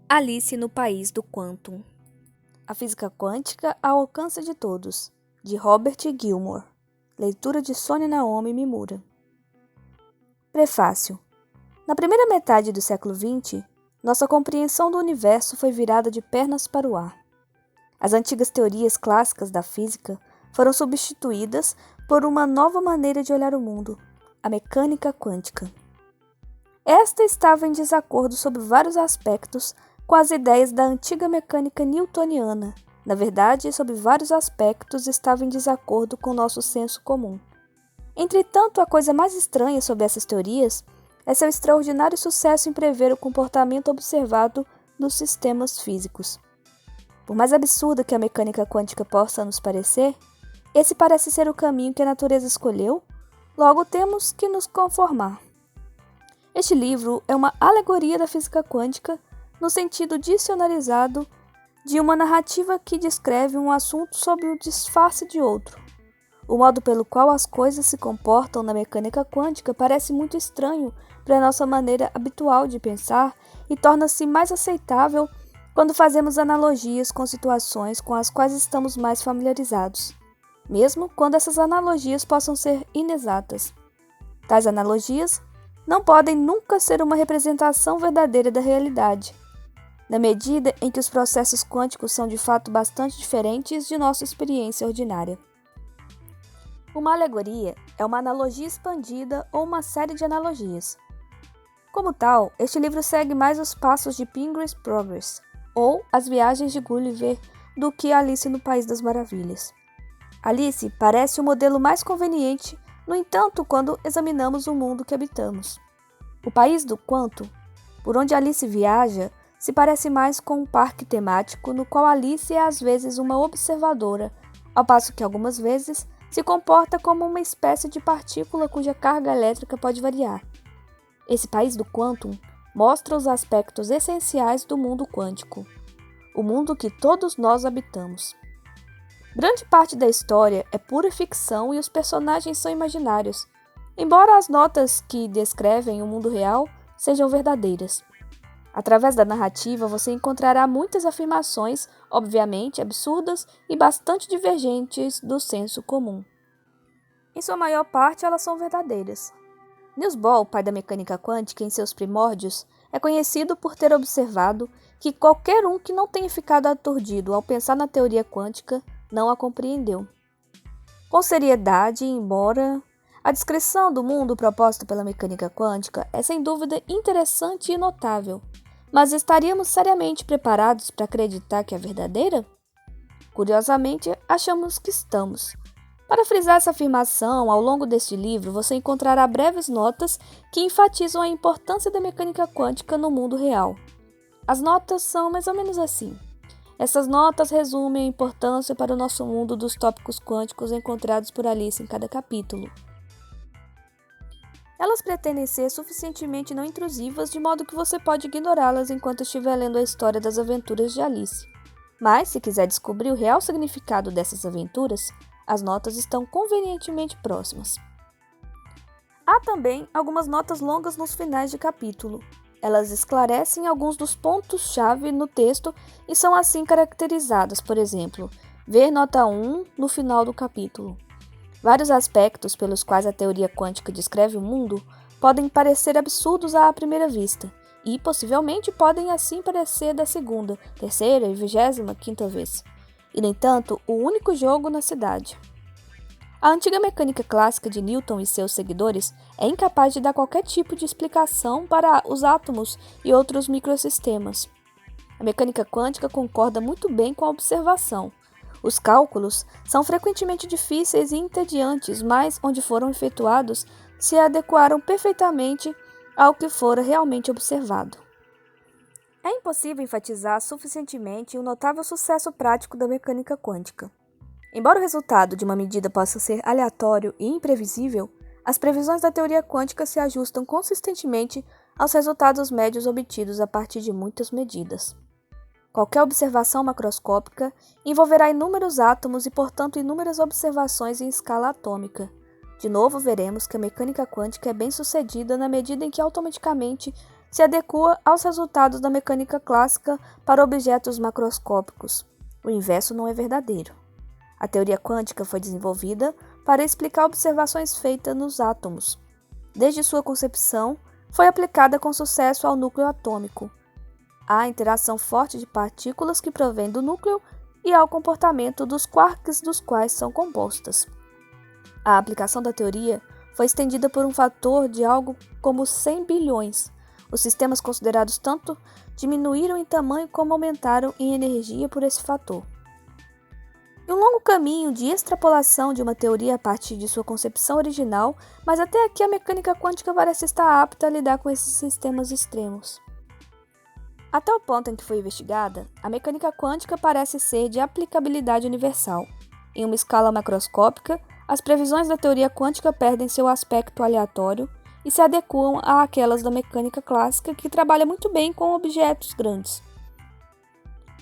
Alice no País do Quantum. A Física Quântica ao Alcance de Todos, de Robert Gilmore. Leitura de Sônia Naomi Mimura. Prefácio. Na primeira metade do século XX, nossa compreensão do universo foi virada de pernas para o ar. As antigas teorias clássicas da física foram substituídas por uma nova maneira de olhar o mundo, a mecânica quântica. Esta estava em desacordo sobre vários aspectos com as ideias da antiga mecânica newtoniana. Na verdade, sobre vários aspectos estava em desacordo com o nosso senso comum. Entretanto, a coisa mais estranha sobre essas teorias é seu extraordinário sucesso em prever o comportamento observado nos sistemas físicos. Por mais absurda que a mecânica quântica possa nos parecer, esse parece ser o caminho que a natureza escolheu, logo temos que nos conformar. Este livro é uma alegoria da física quântica no sentido dicionarizado de uma narrativa que descreve um assunto sob o disfarce de outro. O modo pelo qual as coisas se comportam na mecânica quântica parece muito estranho para a nossa maneira habitual de pensar e torna-se mais aceitável quando fazemos analogias com situações com as quais estamos mais familiarizados, mesmo quando essas analogias possam ser inexatas. Tais analogias não podem nunca ser uma representação verdadeira da realidade, na medida em que os processos quânticos são de fato bastante diferentes de nossa experiência ordinária. Uma alegoria é uma analogia expandida ou uma série de analogias. Como tal, este livro segue mais os passos de Pilgrim's Progress, ou As Viagens de Gulliver, do que Alice no País das Maravilhas. Alice parece o modelo mais conveniente, no entanto, quando examinamos o mundo que habitamos. O País do Quantum, por onde Alice viaja, se parece mais com um parque temático no qual Alice é às vezes uma observadora, ao passo que algumas vezes se comporta como uma espécie de partícula cuja carga elétrica pode variar. Esse País do Quantum mostra os aspectos essenciais do mundo quântico, o mundo que todos nós habitamos. Grande parte da história é pura ficção e os personagens são imaginários, embora as notas que descrevem o mundo real sejam verdadeiras. Através da narrativa você encontrará muitas afirmações, obviamente absurdas e bastante divergentes do senso comum. Em sua maior parte, elas são verdadeiras. Niels Bohr, pai da mecânica quântica em seus primórdios, é conhecido por ter observado que qualquer um que não tenha ficado aturdido ao pensar na teoria quântica não a compreendeu. Com seriedade, embora a descrição do mundo proposta pela mecânica quântica é sem dúvida interessante e notável, mas estaríamos seriamente preparados para acreditar que é verdadeira? Curiosamente, achamos que estamos. Para frisar essa afirmação, ao longo deste livro você encontrará breves notas que enfatizam a importância da mecânica quântica no mundo real. As notas são mais ou menos assim. Essas notas resumem a importância para o nosso mundo dos tópicos quânticos encontrados por Alice em cada capítulo. Elas pretendem ser suficientemente não intrusivas de modo que você pode ignorá-las enquanto estiver lendo a história das aventuras de Alice. Mas, se quiser descobrir o real significado dessas aventuras, as notas estão convenientemente próximas. Há também algumas notas longas nos finais de capítulo. Elas esclarecem alguns dos pontos-chave no texto e são assim caracterizadas, por exemplo, ver nota 1 no final do capítulo. Vários aspectos pelos quais a teoria quântica descreve o mundo podem parecer absurdos à primeira vista, e possivelmente podem assim parecer da segunda, terceira e 25ª vez. E, no entanto, o único jogo na cidade. A antiga mecânica clássica de Newton e seus seguidores é incapaz de dar qualquer tipo de explicação para os átomos e outros microsistemas. A mecânica quântica concorda muito bem com a observação. Os cálculos são frequentemente difíceis e entediantes, mas, onde foram efetuados, se adequaram perfeitamente ao que fora realmente observado. É impossível enfatizar suficientemente o notável sucesso prático da mecânica quântica. Embora o resultado de uma medida possa ser aleatório e imprevisível, as previsões da teoria quântica se ajustam consistentemente aos resultados médios obtidos a partir de muitas medidas. Qualquer observação macroscópica envolverá inúmeros átomos e, portanto, inúmeras observações em escala atômica. De novo, veremos que a mecânica quântica é bem sucedida na medida em que automaticamente se adequa aos resultados da mecânica clássica para objetos macroscópicos. O inverso não é verdadeiro. A teoria quântica foi desenvolvida para explicar observações feitas nos átomos. Desde sua concepção, foi aplicada com sucesso ao núcleo atômico, à interação forte de partículas que provém do núcleo e ao comportamento dos quarks dos quais são compostas. A aplicação da teoria foi estendida por um fator de algo como 100 bilhões. Os sistemas considerados tanto diminuíram em tamanho como aumentaram em energia por esse fator. E um longo caminho de extrapolação de uma teoria a partir de sua concepção original, mas até aqui a mecânica quântica parece estar apta a lidar com esses sistemas extremos. Até o ponto em que foi investigada, a mecânica quântica parece ser de aplicabilidade universal. Em uma escala macroscópica, as previsões da teoria quântica perdem seu aspecto aleatório e se adequam àquelas da mecânica clássica, que trabalha muito bem com objetos grandes.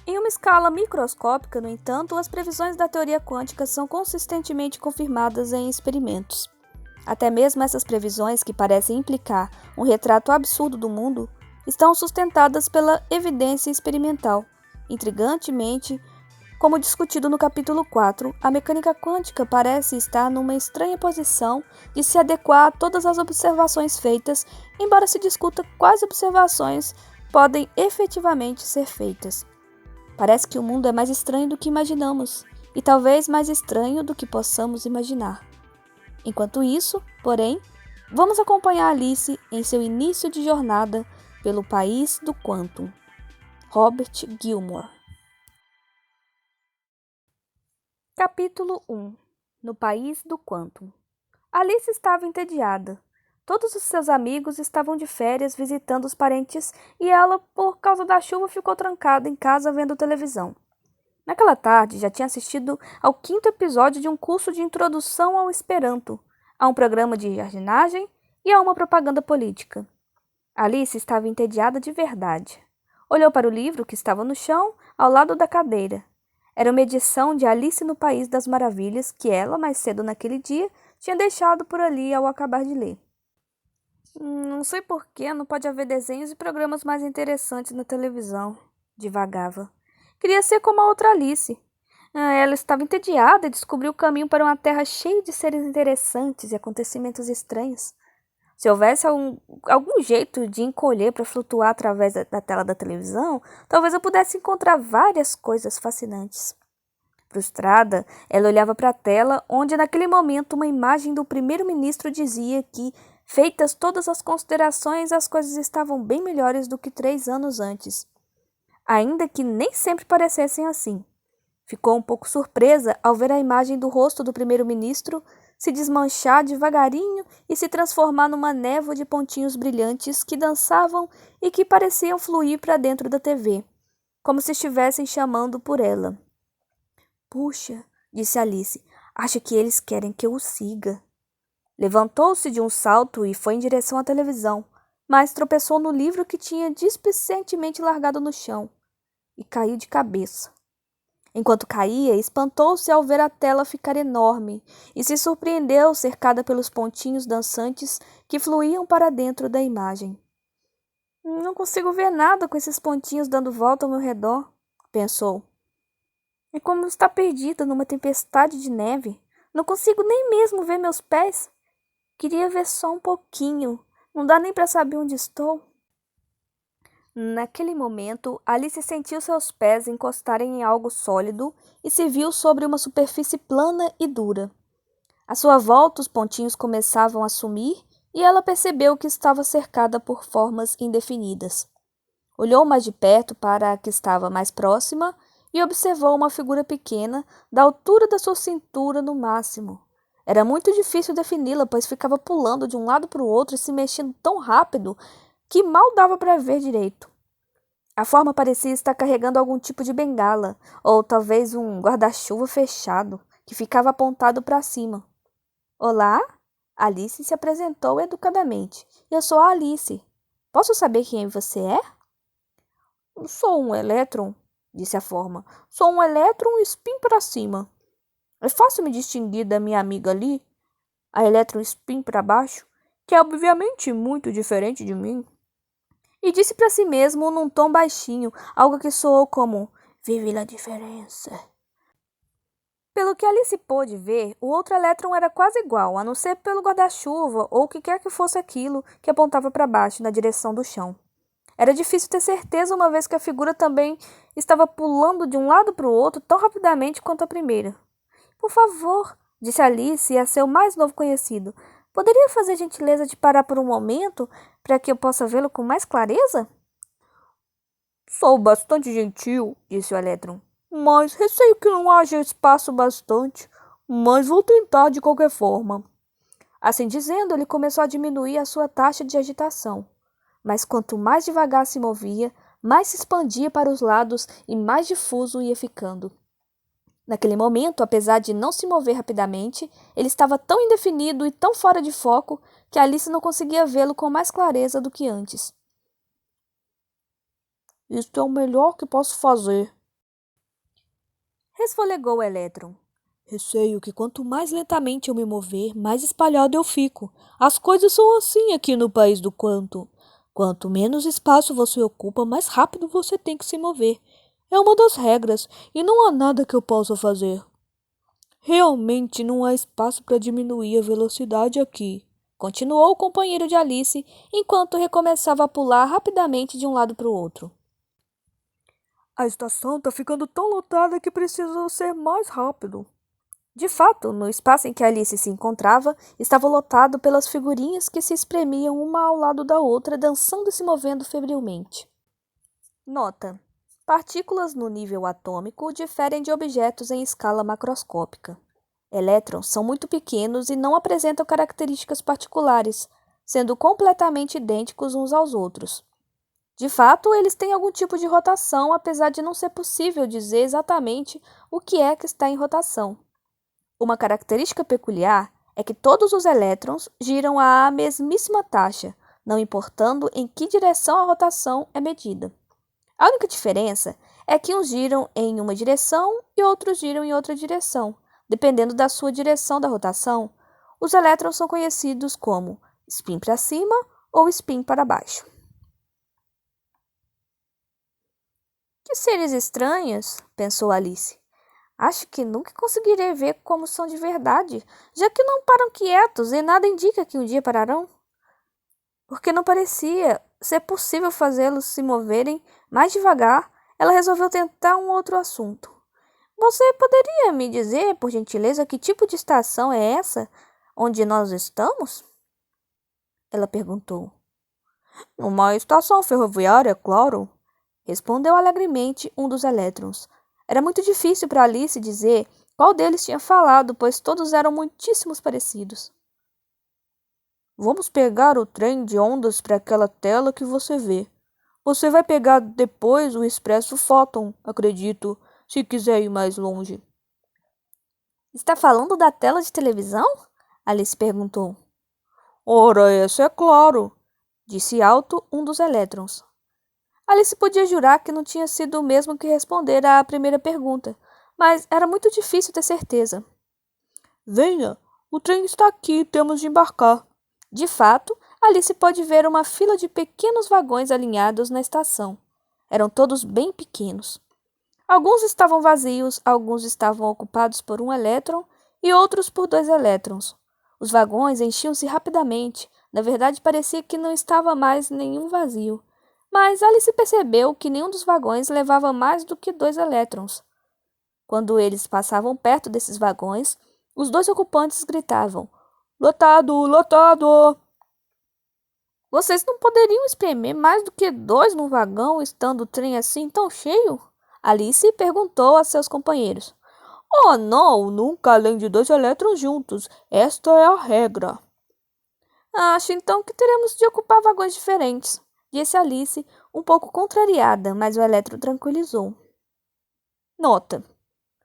Em uma escala microscópica, no entanto, as previsões da teoria quântica são consistentemente confirmadas em experimentos. Até mesmo essas previsões, que parecem implicar um retrato absurdo do mundo, estão sustentadas pela evidência experimental. Intrigantemente, como discutido no capítulo 4, a mecânica quântica parece estar numa estranha posição de se adequar a todas as observações feitas, embora se discuta quais observações podem efetivamente ser feitas. Parece que o mundo é mais estranho do que imaginamos, e talvez mais estranho do que possamos imaginar. Enquanto isso, porém, vamos acompanhar Alice em seu início de jornada pelo país do Quantum. Robert Gilmore. Capítulo 1. No país do Quantum. Alice estava entediada. Todos os seus amigos estavam de férias visitando os parentes e ela, por causa da chuva, ficou trancada em casa vendo televisão. Naquela tarde, já tinha assistido ao 5º episódio de um curso de introdução ao Esperanto, a um programa de jardinagem e a uma propaganda política. Alice estava entediada de verdade. Olhou para o livro que estava no chão, ao lado da cadeira. Era uma edição de Alice no País das Maravilhas que ela, mais cedo naquele dia, tinha deixado por ali ao acabar de ler. Não sei por que não pode haver desenhos e programas mais interessantes na televisão, divagava. Queria ser como a outra Alice. Ela estava entediada e descobriu o caminho para uma terra cheia de seres interessantes e acontecimentos estranhos. Se houvesse algum jeito de encolher para flutuar através da tela da televisão, talvez eu pudesse encontrar várias coisas fascinantes. Frustrada, ela olhava para a tela, onde naquele momento uma imagem do primeiro-ministro dizia que, feitas todas as considerações, as coisas estavam bem melhores do que 3 anos antes. Ainda que nem sempre parecessem assim. Ficou um pouco surpresa ao ver a imagem do rosto do primeiro-ministro se desmanchar devagarinho e se transformar numa névoa de pontinhos brilhantes que dançavam e que pareciam fluir para dentro da TV, como se estivessem chamando por ela. Puxa, disse Alice, acho que eles querem que eu o siga. Levantou-se de um salto e foi em direção à televisão, mas tropeçou no livro que tinha displicentemente largado no chão e caiu de cabeça. Enquanto caía, espantou-se ao ver a tela ficar enorme e se surpreendeu cercada pelos pontinhos dançantes que fluíam para dentro da imagem. Não consigo ver nada com esses pontinhos dando volta ao meu redor, pensou. É como estar perdida numa tempestade de neve. Não consigo nem mesmo ver meus pés. Queria ver só um pouquinho. Não dá nem para saber onde estou. Naquele momento, Alice sentiu seus pés encostarem em algo sólido e se viu sobre uma superfície plana e dura. À sua volta, os pontinhos começavam a sumir e ela percebeu que estava cercada por formas indefinidas. Olhou mais de perto para a que estava mais próxima e observou uma figura pequena, da altura da sua cintura no máximo. Era muito difícil defini-la, pois ficava pulando de um lado para o outro e se mexendo tão rápido que mal dava para ver direito. A forma parecia estar carregando algum tipo de bengala, ou talvez um guarda-chuva fechado, que ficava apontado para cima. Olá? Alice se apresentou educadamente. Eu sou a Alice. Posso saber quem você é? Sou um elétron, disse a forma. Sou um elétron spin para cima. É fácil me distinguir da minha amiga ali, a elétron spin para baixo, que é obviamente muito diferente de mim. e disse para si mesmo num tom baixinho, algo que soou como "Vive a diferença". Pelo que Alice pôde ver, o outro elétron era quase igual, a não ser pelo guarda-chuva ou o que quer que fosse aquilo que apontava para baixo, na direção do chão. Era difícil ter certeza, uma vez que a figura também estava pulando de um lado para o outro tão rapidamente quanto a primeira. "Por favor", disse Alice a seu mais novo conhecido, "poderia fazer a gentileza de parar por um momento para que eu possa vê-lo com mais clareza?" "Sou bastante gentil", disse o elétron, "mas receio que não haja espaço bastante, mas vou tentar de qualquer forma." Assim dizendo, ele começou a diminuir a sua taxa de agitação. Mas quanto mais devagar se movia, mais se expandia para os lados e mais difuso ia ficando. Naquele momento, apesar de não se mover rapidamente, ele estava tão indefinido e tão fora de foco que Alice não conseguia vê-lo com mais clareza do que antes. "Isto é o melhor que posso fazer", resfolegou o elétron. "Receio que quanto mais lentamente eu me mover, mais espalhado eu fico. As coisas são assim aqui no país do Quanto. Quanto menos espaço você ocupa, mais rápido você tem que se mover. É uma das regras, e não há nada que eu possa fazer." "Realmente não há espaço para diminuir a velocidade aqui", continuou o companheiro de Alice, enquanto recomeçava a pular rapidamente de um lado para o outro. "A estação está ficando tão lotada que preciso ser mais rápido." De fato, no espaço em que Alice se encontrava, estava lotado pelas figurinhas que se espremiam uma ao lado da outra, dançando e se movendo febrilmente. Nota: partículas no nível atômico diferem de objetos em escala macroscópica. Elétrons são muito pequenos e não apresentam características particulares, sendo completamente idênticos uns aos outros. De fato, eles têm algum tipo de rotação, apesar de não ser possível dizer exatamente o que é que está em rotação. Uma característica peculiar é que todos os elétrons giram à mesmíssima taxa, não importando em que direção a rotação é medida. A única diferença é que uns giram em uma direção e outros giram em outra direção. Dependendo da sua direção da rotação, os elétrons são conhecidos como spin para cima ou spin para baixo. "Que seres estranhos", pensou Alice. "Acho que nunca conseguirei ver como são de verdade, já que não param quietos e nada indica que um dia pararão." Porque não parecia ser possível fazê-los se moverem mais devagar, ela resolveu tentar um outro assunto. "Você poderia me dizer, por gentileza, que tipo de estação é essa onde nós estamos?" ela perguntou. "Uma estação ferroviária, claro", respondeu alegremente um dos elétrons. Era muito difícil para Alice dizer qual deles tinha falado, pois todos eram muitíssimos parecidos. "Vamos pegar o trem de ondas para aquela tela que você vê. Você vai pegar depois o Expresso Photon, acredito, se quiser ir mais longe." "Está falando da tela de televisão?" Alice perguntou. "Ora, essa é claro", disse alto um dos elétrons. Alice podia jurar que não tinha sido o mesmo que responder à primeira pergunta, mas era muito difícil ter certeza. "Venha, o trem está aqui, temos de embarcar." De fato, Alice pôde ver uma fila de pequenos vagões alinhados na estação. Eram todos bem pequenos. Alguns estavam vazios, alguns estavam ocupados por um elétron e outros por 2 elétrons. Os vagões enchiam-se rapidamente. Na verdade, parecia que não estava mais nenhum vazio. Mas Alice percebeu que nenhum dos vagões levava mais do que 2 elétrons. Quando eles passavam perto desses vagões, os 2 ocupantes gritavam: "Lotado, lotado!" "Vocês não poderiam espremer mais do que 2 num vagão, estando o trem assim tão cheio?" Alice perguntou a seus companheiros. "Oh, não, nunca além de 2 elétrons juntos. Esta é a regra." "Acho então que teremos de ocupar vagões diferentes", disse Alice, um pouco contrariada, mas o elétron tranquilizou. Nota: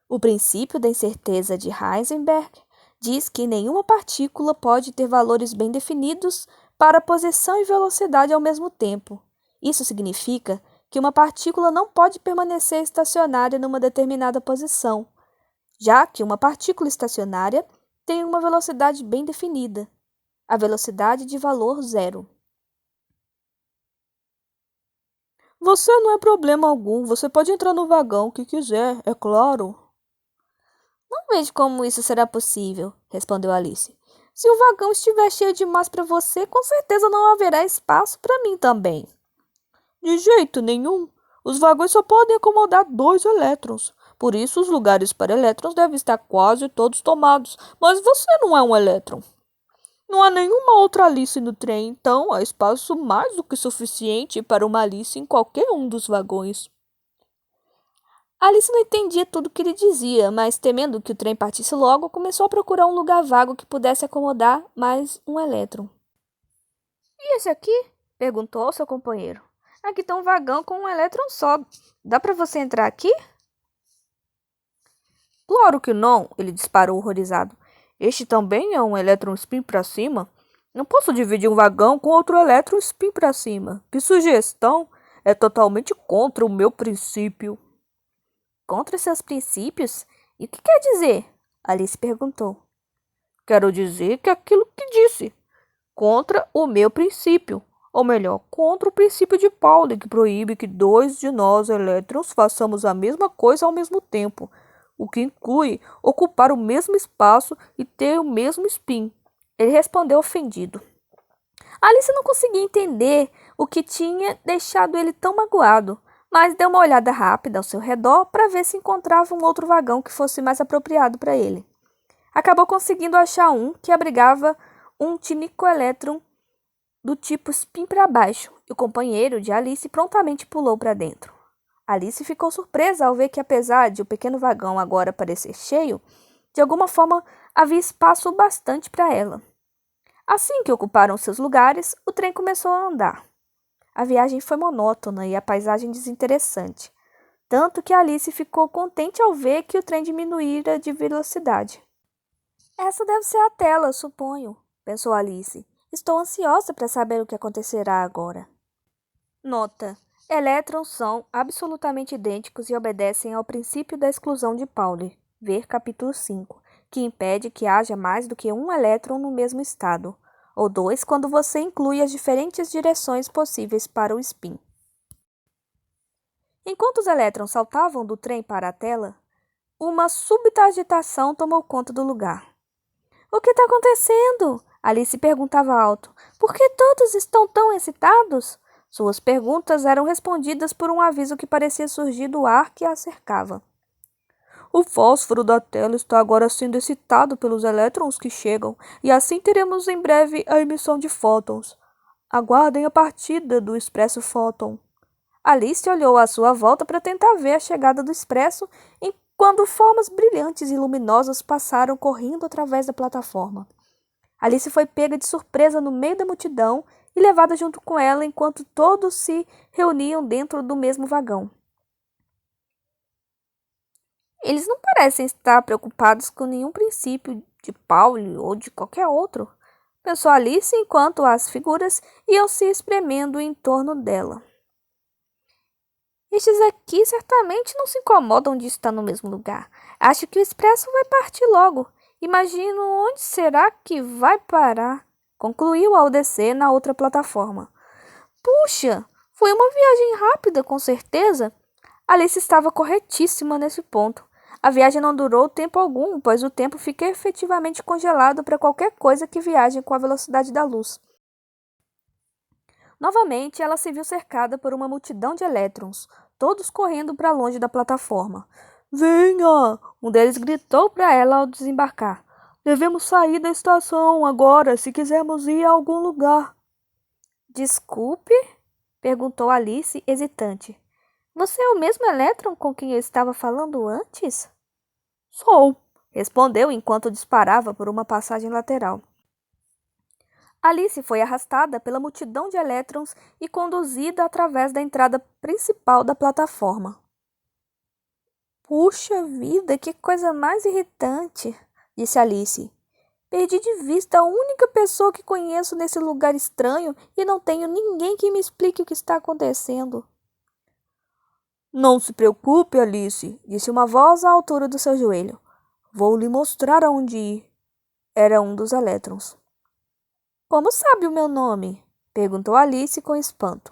o princípio da incerteza de Heisenberg diz que nenhuma partícula pode ter valores bem definidos para posição e velocidade ao mesmo tempo. Isso significa que uma partícula não pode permanecer estacionária numa determinada posição, já que uma partícula estacionária tem uma velocidade bem definida, a velocidade de valor zero. Você não é problema algum. Você pode entrar no vagão que quiser, é claro. Não vejo como isso será possível, respondeu Alice. Se o vagão estiver cheio demais para você, com certeza não haverá espaço para mim também. De jeito nenhum. Os vagões só podem acomodar 2 elétrons. Por isso, os lugares para elétrons devem estar quase todos tomados. Mas você não é um elétron. Não há nenhuma outra Alice no trem, então há espaço mais do que suficiente para uma Alice em qualquer um dos vagões. Alice não entendia tudo o que ele dizia, mas temendo que o trem partisse logo, começou a procurar um lugar vago que pudesse acomodar mais um elétron. E esse aqui? Perguntou ao seu companheiro. Aqui tem um vagão com um elétron só. Dá para você entrar aqui? Claro que não, ele disparou horrorizado. Este também é um elétron spin para cima? Não posso dividir um vagão com outro elétron spin para cima. Que sugestão! É totalmente contra o meu princípio. Contra seus princípios? E o que quer dizer? Alice perguntou. Quero dizer que aquilo que disse. Contra o meu princípio. Ou melhor, contra o princípio de Pauli, que proíbe que 2 de nós elétrons façamos a mesma coisa ao mesmo tempo, o que inclui ocupar o mesmo espaço e ter o mesmo spin. Ele respondeu ofendido. Alice não conseguia entender o que tinha deixado ele tão magoado, mas deu uma olhada rápida ao seu redor para ver se encontrava um outro vagão que fosse mais apropriado para ele. Acabou conseguindo achar um que abrigava um tinico elétron do tipo spin para baixo, e o companheiro de Alice prontamente pulou para dentro. Alice ficou surpresa ao ver que, apesar de o pequeno vagão agora parecer cheio, de alguma forma havia espaço bastante para ela. Assim que ocuparam seus lugares, o trem começou a andar. A viagem foi monótona e a paisagem desinteressante, tanto que Alice ficou contente ao ver que o trem diminuíra de velocidade. Essa deve ser a tela, suponho, pensou Alice. Estou ansiosa para saber o que acontecerá agora. Nota: elétrons são absolutamente idênticos e obedecem ao princípio da exclusão de Pauli, ver capítulo 5, que impede que haja mais do que um elétron no mesmo estado, ou dois quando você inclui as diferentes direções possíveis para o spin. Enquanto os elétrons saltavam do trem para a tela, uma súbita agitação tomou conta do lugar. O que está acontecendo? Alice perguntava alto. Por que todos estão tão excitados? Suas perguntas eram respondidas por um aviso que parecia surgir do ar que a cercava. O fósforo da tela está agora sendo excitado pelos elétrons que chegam, e assim teremos em breve a emissão de fótons. Aguardem a partida do expresso fóton. Alice olhou à sua volta para tentar ver a chegada do expresso, quando formas brilhantes e luminosas passaram correndo através da plataforma. Alice foi pega de surpresa no meio da multidão e levada junto com ela enquanto todos se reuniam dentro do mesmo vagão. Eles não parecem estar preocupados com nenhum princípio de Pauli ou de qualquer outro, pensou Alice enquanto as figuras iam se espremendo em torno dela. Estes aqui certamente não se incomodam de estar no mesmo lugar. Acho que o expresso vai partir logo. Imagino onde será que vai parar, concluiu ao descer na outra plataforma. Puxa, foi uma viagem rápida, com certeza. Alice estava corretíssima nesse ponto. A viagem não durou tempo algum, pois o tempo fica efetivamente congelado para qualquer coisa que viaje com a velocidade da luz. Novamente, ela se viu cercada por uma multidão de elétrons, todos correndo para longe da plataforma. Venha! Um deles gritou para ela ao desembarcar. Devemos sair da estação agora, se quisermos ir a algum lugar. Desculpe? Perguntou Alice, hesitante. Você é o mesmo elétron com quem eu estava falando antes? Sou, respondeu enquanto disparava por uma passagem lateral. Alice foi arrastada pela multidão de elétrons e conduzida através da entrada principal da plataforma. Puxa vida, que coisa mais irritante, disse Alice. Perdi de vista a única pessoa que conheço nesse lugar estranho e não tenho ninguém que me explique o que está acontecendo. Não se preocupe, Alice, disse uma voz à altura do seu joelho. Vou lhe mostrar aonde ir. Era um dos elétrons. Como sabe o meu nome? Perguntou Alice com espanto.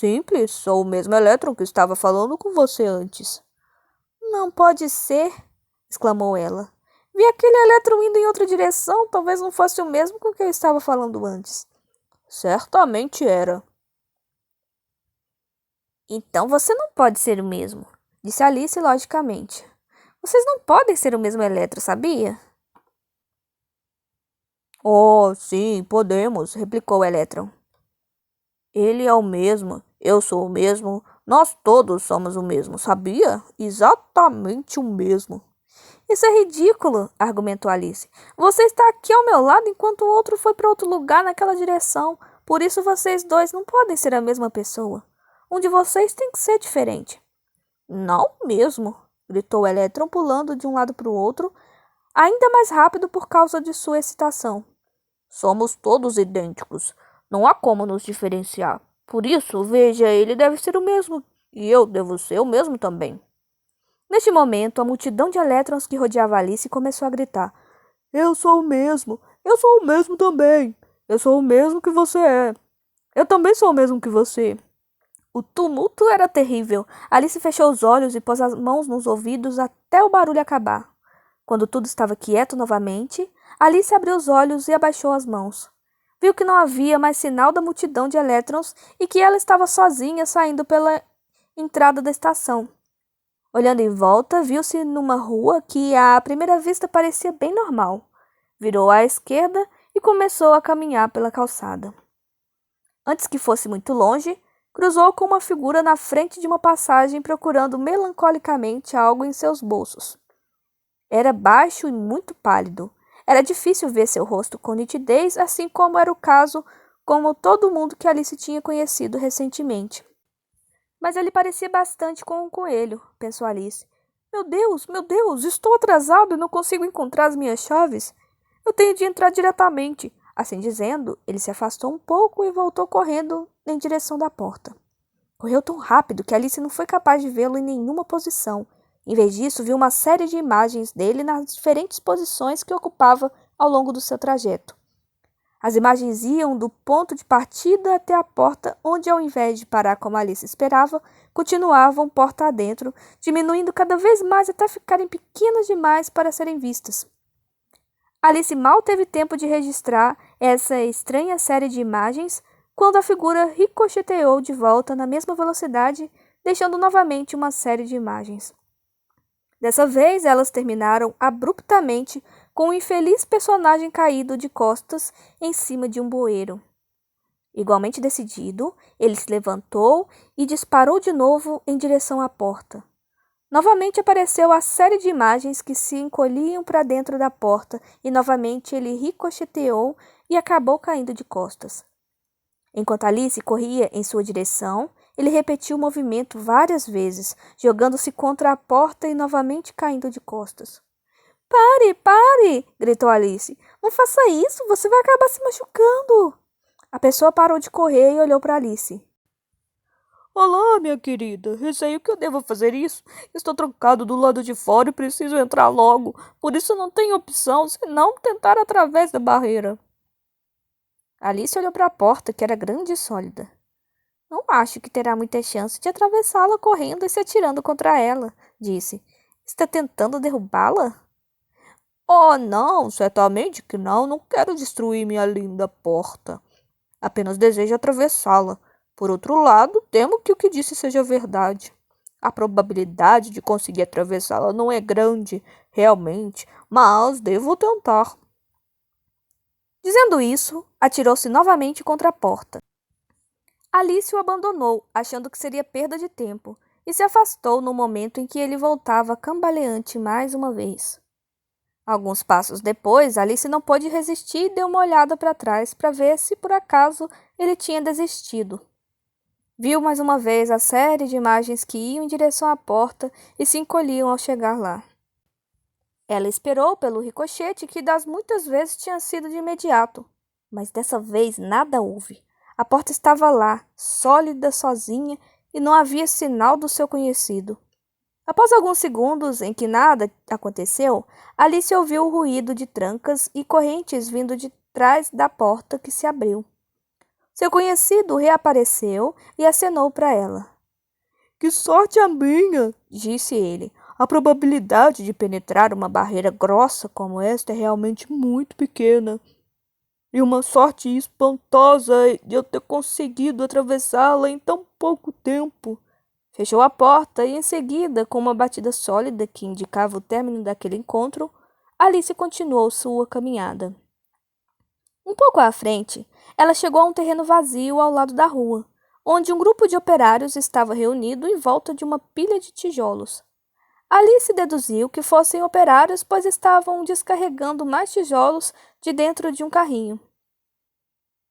Simples, sou o mesmo elétron que estava falando com você antes. Não pode ser, exclamou ela. Vi aquele elétron indo em outra direção, talvez não fosse o mesmo com que eu estava falando antes. Certamente era. Então você não pode ser o mesmo, disse Alice logicamente. Vocês não podem ser o mesmo elétron, sabia? Oh, sim, podemos, replicou o elétron. Ele é o mesmo, eu sou o mesmo, nós todos somos o mesmo, sabia? Exatamente o mesmo. Isso é ridículo, argumentou Alice. Você está aqui ao meu lado enquanto o outro foi para outro lugar naquela direção. Por isso vocês dois não podem ser a mesma pessoa. Um de vocês tem que ser diferente. Não mesmo, gritou o elétron pulando de um lado para o outro, ainda mais rápido por causa de sua excitação. Somos todos idênticos. Não há como nos diferenciar. Por isso, veja, ele deve ser o mesmo. E eu devo ser o mesmo também. Neste momento, a multidão de elétrons que rodeava Alice começou a gritar. Eu sou o mesmo. Eu sou o mesmo também. Eu sou o mesmo que você é. Eu também sou o mesmo que você. O tumulto era terrível. Alice fechou os olhos e pôs as mãos nos ouvidos até o barulho acabar. Quando tudo estava quieto novamente, Alice abriu os olhos e abaixou as mãos. Viu que não havia mais sinal da multidão de elétrons e que ela estava sozinha saindo pela entrada da estação. Olhando em volta, viu-se numa rua que à primeira vista parecia bem normal. Virou à esquerda e começou a caminhar pela calçada. Antes que fosse muito longe, cruzou com uma figura na frente de uma passagem procurando melancolicamente algo em seus bolsos. Era baixo e muito pálido. Era difícil ver seu rosto com nitidez, assim como era o caso com todo mundo que Alice tinha conhecido recentemente. Mas ele parecia bastante com um coelho, pensou Alice. Meu Deus, estou atrasado e não consigo encontrar as minhas chaves. Eu tenho de entrar diretamente. Assim dizendo, ele se afastou um pouco e voltou correndo em direção da porta. Correu tão rápido que Alice não foi capaz de vê-lo em nenhuma posição. Em vez disso, viu uma série de imagens dele nas diferentes posições que ocupava ao longo do seu trajeto. As imagens iam do ponto de partida até a porta, onde, ao invés de parar como Alice esperava, continuavam porta adentro, diminuindo cada vez mais até ficarem pequenas demais para serem vistas. Alice mal teve tempo de registrar essa estranha série de imagens quando a figura ricocheteou de volta na mesma velocidade, deixando novamente uma série de imagens. Dessa vez, elas terminaram abruptamente com um infeliz personagem caído de costas em cima de um bueiro. Igualmente decidido, ele se levantou e disparou de novo em direção à porta. Novamente apareceu a série de imagens que se encolhiam para dentro da porta e novamente ele ricocheteou e acabou caindo de costas. Enquanto Alice corria em sua direção, ele repetiu o movimento várias vezes, jogando-se contra a porta e novamente caindo de costas. Pare, pare! Gritou Alice. Não faça isso, você vai acabar se machucando. A pessoa parou de correr e olhou para Alice. Olá, minha querida. Receio que eu deva fazer isso. Estou trancado do lado de fora e preciso entrar logo. Por isso não tenho opção senão tentar através da barreira. Alice olhou para a porta, que era grande e sólida. Não acho que terá muita chance de atravessá-la correndo e se atirando contra ela, disse. Está tentando derrubá-la? Oh, não, certamente que não. Não quero destruir minha linda porta. Apenas desejo atravessá-la. Por outro lado, temo que o que disse seja verdade. A probabilidade de conseguir atravessá-la não é grande, realmente, mas devo tentar. Dizendo isso, atirou-se novamente contra a porta. Alice o abandonou, achando que seria perda de tempo, e se afastou no momento em que ele voltava cambaleante mais uma vez. Alguns passos depois, Alice não pôde resistir e deu uma olhada para trás para ver se por acaso ele tinha desistido. Viu mais uma vez a série de imagens que iam em direção à porta e se encolhiam ao chegar lá. Ela esperou pelo ricochete que das muitas vezes tinha sido de imediato, mas dessa vez nada houve. A porta estava lá, sólida, sozinha, e não havia sinal do seu conhecido. Após alguns segundos em que nada aconteceu, Alice ouviu o ruído de trancas e correntes vindo de trás da porta que se abriu. Seu conhecido reapareceu e acenou para ela. Que sorte a minha, disse ele. A probabilidade de penetrar uma barreira grossa como esta é realmente muito pequena. E uma sorte espantosa de eu ter conseguido atravessá-la em tão pouco tempo. Fechou a porta e, em seguida, com uma batida sólida que indicava o término daquele encontro, Alice continuou sua caminhada. Um pouco à frente, ela chegou a um terreno vazio ao lado da rua, onde um grupo de operários estava reunido em volta de uma pilha de tijolos. Alice deduziu que fossem operários, pois estavam descarregando mais tijolos de dentro de um carrinho.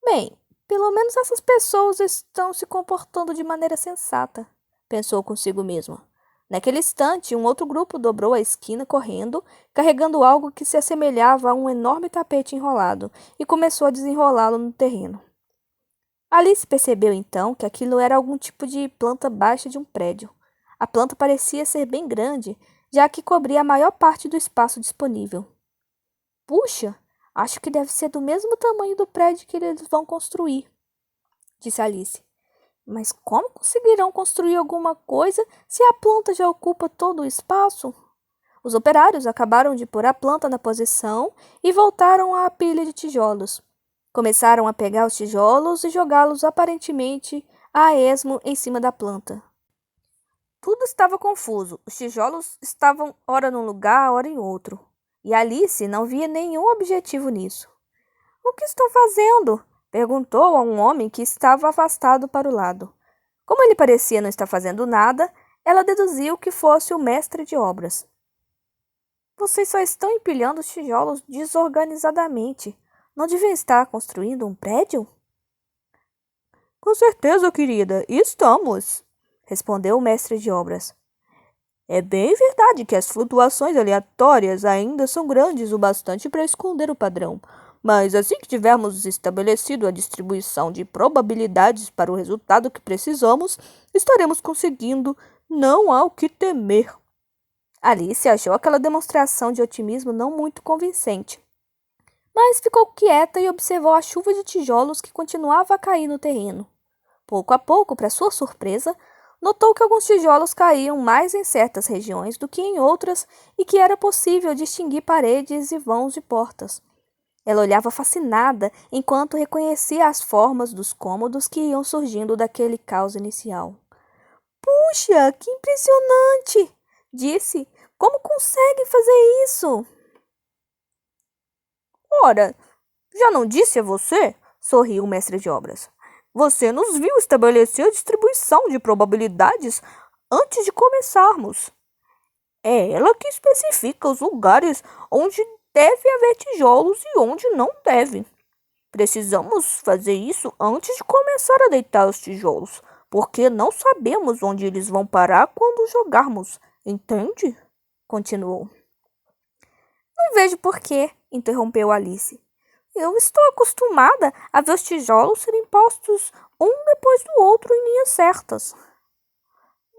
Bem, pelo menos essas pessoas estão se comportando de maneira sensata, pensou consigo mesma. Naquele instante, um outro grupo dobrou a esquina correndo, carregando algo que se assemelhava a um enorme tapete enrolado, e começou a desenrolá-lo no terreno. Alice percebeu então que aquilo era algum tipo de planta baixa de um prédio. A planta parecia ser bem grande, já que cobria a maior parte do espaço disponível. Puxa, acho que deve ser do mesmo tamanho do prédio que eles vão construir, disse Alice. Mas como conseguirão construir alguma coisa se a planta já ocupa todo o espaço? Os operários acabaram de pôr a planta na posição e voltaram à pilha de tijolos. Começaram a pegar os tijolos e jogá-los aparentemente a esmo em cima da planta. Tudo estava confuso. Os tijolos estavam ora num lugar, ora em outro. E Alice não via nenhum objetivo nisso. — O que estão fazendo? Perguntou a um homem que estava afastado para o lado. Como ele parecia não estar fazendo nada, ela deduziu que fosse o mestre de obras. Vocês só estão empilhando os tijolos desorganizadamente. Não devem estar construindo um prédio? Com certeza, querida, estamos, respondeu o mestre de obras. É bem verdade que as flutuações aleatórias ainda são grandes o bastante para esconder o padrão. Mas assim que tivermos estabelecido a distribuição de probabilidades para o resultado que precisamos, estaremos conseguindo, não há o que temer. Alice achou aquela demonstração de otimismo não muito convincente, mas ficou quieta e observou a chuva de tijolos que continuava a cair no terreno. Pouco a pouco, para sua surpresa, notou que alguns tijolos caíam mais em certas regiões do que em outras e que era possível distinguir paredes e vãos de portas. Ela olhava fascinada enquanto reconhecia as formas dos cômodos que iam surgindo daquele caos inicial. — Puxa, que impressionante! Disse. — Como conseguem fazer isso? — Ora, já não disse a você? Sorriu o mestre de obras. Você nos viu estabelecer a distribuição de probabilidades antes de começarmos. É ela que especifica os lugares onde deve haver tijolos e onde não deve. Precisamos fazer isso antes de começar a deitar os tijolos, porque não sabemos onde eles vão parar quando jogarmos, entende? Continuou. Não vejo por quê, interrompeu Alice. Eu estou acostumada a ver os tijolos serem postos um depois do outro em linhas certas.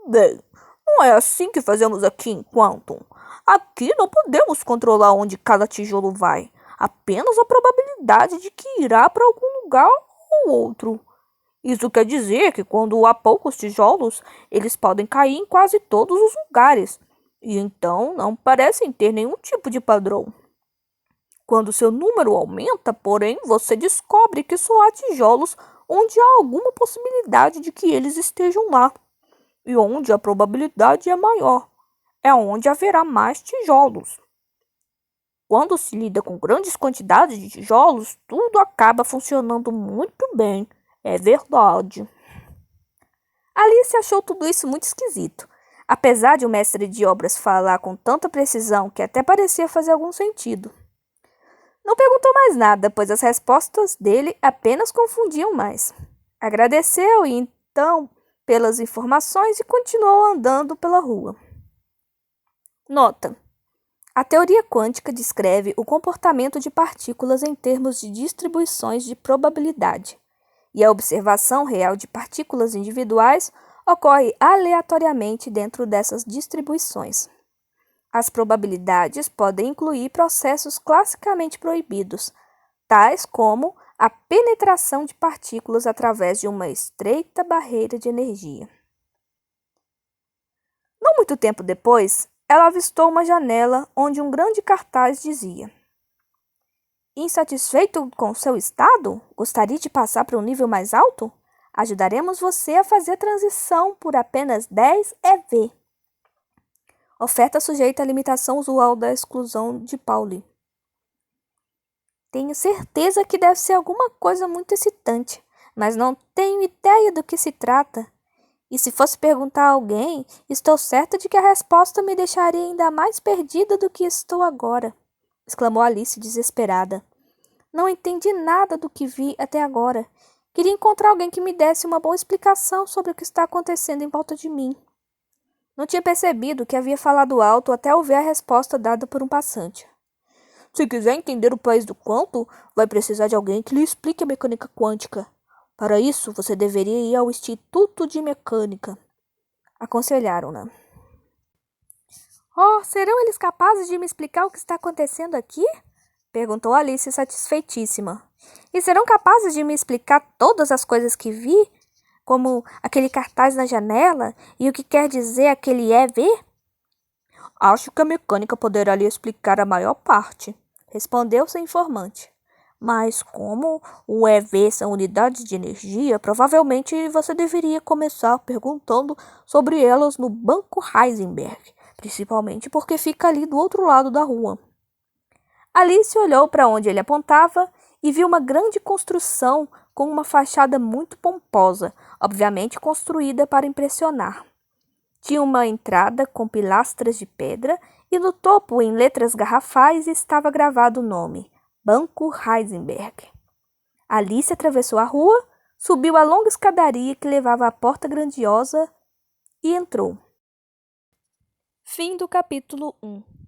Bem, não é assim que fazemos aqui em Quantum. Aqui não podemos controlar onde cada tijolo vai, apenas a probabilidade de que irá para algum lugar ou outro. Isso quer dizer que quando há poucos tijolos, eles podem cair em quase todos os lugares, e então não parecem ter nenhum tipo de padrão. Quando seu número aumenta, porém, você descobre que só há tijolos onde há alguma possibilidade de que eles estejam lá. E onde a probabilidade é maior, é onde haverá mais tijolos. Quando se lida com grandes quantidades de tijolos, tudo acaba funcionando muito bem. É verdade. Alice achou tudo isso muito esquisito. Apesar de o mestre de obras falar com tanta precisão que até parecia fazer algum sentido. Não perguntou mais nada, pois as respostas dele apenas confundiam mais. Agradeceu e então pelas informações e continuou andando pela rua. Nota: a teoria quântica descreve o comportamento de partículas em termos de distribuições de probabilidade, e a observação real de partículas individuais ocorre aleatoriamente dentro dessas distribuições. As probabilidades podem incluir processos classicamente proibidos, tais como a penetração de partículas através de uma estreita barreira de energia. Não muito tempo depois, ela avistou uma janela onde um grande cartaz dizia: Insatisfeito com seu estado? Gostaria de passar para um nível mais alto? Ajudaremos você a fazer a transição por apenas 10 EV. Oferta sujeita à limitação usual da exclusão de Pauli. Tenho certeza que deve ser alguma coisa muito excitante, mas não tenho ideia do que se trata. E se fosse perguntar a alguém, estou certa de que a resposta me deixaria ainda mais perdida do que estou agora, exclamou Alice desesperada. Não entendi nada do que vi até agora. Queria encontrar alguém que me desse uma boa explicação sobre o que está acontecendo em volta de mim. Não tinha percebido que havia falado alto até ouvir a resposta dada por um passante. Se quiser entender o país do quanto, vai precisar de alguém que lhe explique a mecânica quântica. Para isso, você deveria ir ao Instituto de Mecânica. Aconselharam-na. Oh, serão eles capazes de me explicar o que está acontecendo aqui? Perguntou Alice satisfeitíssima. E serão capazes de me explicar todas as coisas que vi? Como aquele cartaz na janela e o que quer dizer aquele EV? Acho que a mecânica poderá lhe explicar a maior parte, respondeu seu informante. Mas como o EV são unidades de energia, provavelmente você deveria começar perguntando sobre elas no Banco Heisenberg, principalmente porque fica ali do outro lado da rua. Alice olhou para onde ele apontava e viu uma grande construção com uma fachada muito pomposa, obviamente construída para impressionar. Tinha uma entrada com pilastras de pedra e no topo, em letras garrafais, estava gravado o nome: Banco Heisenberg. Alice atravessou a rua, subiu a longa escadaria que levava à porta grandiosa e entrou. Fim do capítulo 1.